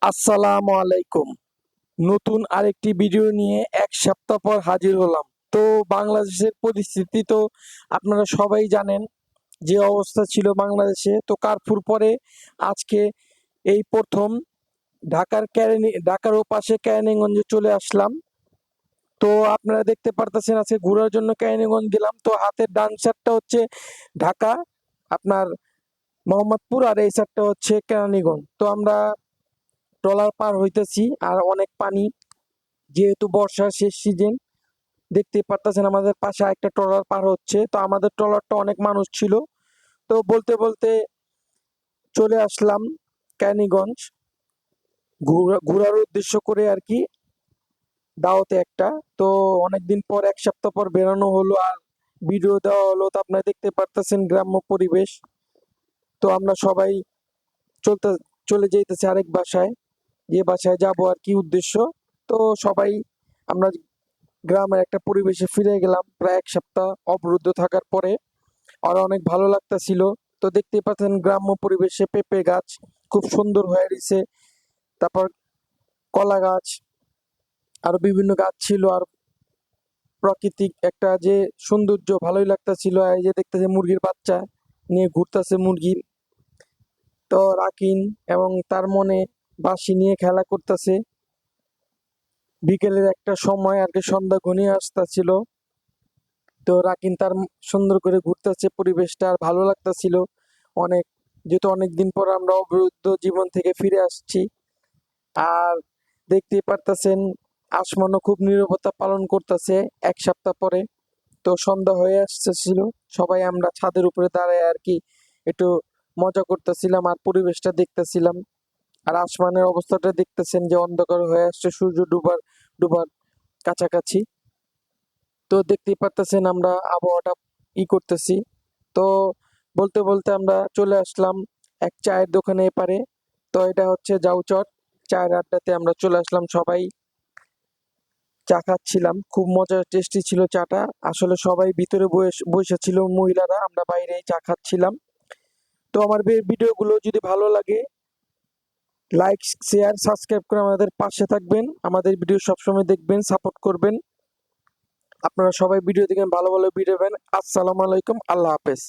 আসসালামু আলাইকুম। নতুন আরেকটি ভিডিও নিয়ে এক সপ্তাহ পর হাজির হলাম। তো বাংলাদেশের পরিস্থিতি তো আপনারা সবাই জানেন যে অবস্থা ছিল বাংলাদেশে। তো কারফুর পরে আজকে এই প্রথম ঢাকার ওপাশে কেরানীগঞ্জে চলে আসলাম। তো আপনারা দেখতে পারতেছেন আজকে ঘোরার জন্য কেরানীগঞ্জ গেলাম। তো হাতের ডান সাইডটা হচ্ছে ঢাকা, আপনার মোহাম্মদপুর, আর এই সাইডটা হচ্ছে কেরানীগঞ্জ। তো আমরা ট্রলার পার হইতেছি আর অনেক পানি, যেহেতু বর্ষার শেষ সিজন। দেখতে পারতেছেন আমাদের পাশে একটা ট্রলার পার হচ্ছে। তো আমাদের ট্রলারটা অনেক মানুষ ছিল। তো বলতে বলতে চলে আসলাম ক্যানিগঞ্জ ঘোরার উদ্দেশ্য করে আর কি, দাওয়াতে একটা। তো অনেকদিন পর, এক সপ্তাহ পর বেরোনো হলো আর ভিডিও দেওয়া হলো। তো আপনারা দেখতে পারতেছেন গ্রাম্য পরিবেশ। তো আমরা সবাই চলতে চলে যেতেছি আরেক বাসায়, যে বাসায় যাব আর কি উদ্দেশ্য। তো সবাই আমরা গ্রামের একটা পরিবেশে ফিরে গেলাম প্রায় এক সপ্তাহ অবরুদ্ধ থাকার পরে। আর অনেক ভালো লাগতাছিল। তো দেখতেই পাচ্ছেন গ্রাম্য পরিবেশে পেঁপে গাছ খুব সুন্দর হয়ে রয়েছে, তারপর কলা গাছ, আরো বিভিন্ন গাছ ছিল। আর প্রাকৃতিক একটা যে সৌন্দর্য, ভালোই লাগতাছিল। এই যে দেখতেছে মুরগির বাচ্চা নিয়ে ঘুরতেছে মুরগি, তো রাকিন এবং তার মনে বাঁশি নিয়ে খেলা করতেছে। বিকেলের একটা সময় আর কি, সন্ধ্যা ঘনিয়ে আসতেছিল। তো রাকিন তার সুন্দর করে ঘুরতেছে, পরিবেশটা আর ভালো লাগতেছিল অনেক, যেহেতু অনেকদিন পর আমরা অবরুদ্ধ জীবন থেকে ফিরে আসছি। আর দেখতেই পারতেছেন আসমানও খুব নীরবতা পালন করতেছে এক সপ্তাহ পরে। তো সন্ধ্যা হয়ে আসতেছিল, সবাই আমরা ছাদের উপরে দাঁড়ায় আর কি একটু মজা করতেছিলাম আর পরিবেশটা দেখতেছিলাম। আর আসমানের অবস্থাটা দেখতেছেন যে অন্ধকার হয়ে আসছে, সূর্য ডুবার ডুবার কাছাকাছি। তো দেখতেই পারতেছেন আমরা আবহাওয়াটা করতেছি। তো বলতে বলতে আমরা চলে আসলাম এক চায়ের দোকানে এপারে। তো এটা হচ্ছে জাউচর চায়ের আড্ডাতে আমরা চলে আসলাম সবাই। চা খাচ্ছিলাম, খুব মজার টেস্টি ছিল চাটা। আসলে সবাই ভিতরে বসেছিল মহিলারা, আমরা বাইরেই চা খাচ্ছিলাম। তো আমার ভিডিওগুলো যদি ভালো লাগে, লাইক, শেয়ার, সাবস্ক্রাইব করে আমাদের পাশে থাকবেন। আমাদের ভিডিও সবসময় দেখবেন, সাপোর্ট করবেন। আপনারা সবাই ভিডিও দেখেন, ভালো ভালো ভিডিও পাবেন। আসসালামু আলাইকুম, আল্লাহ হাফেজ।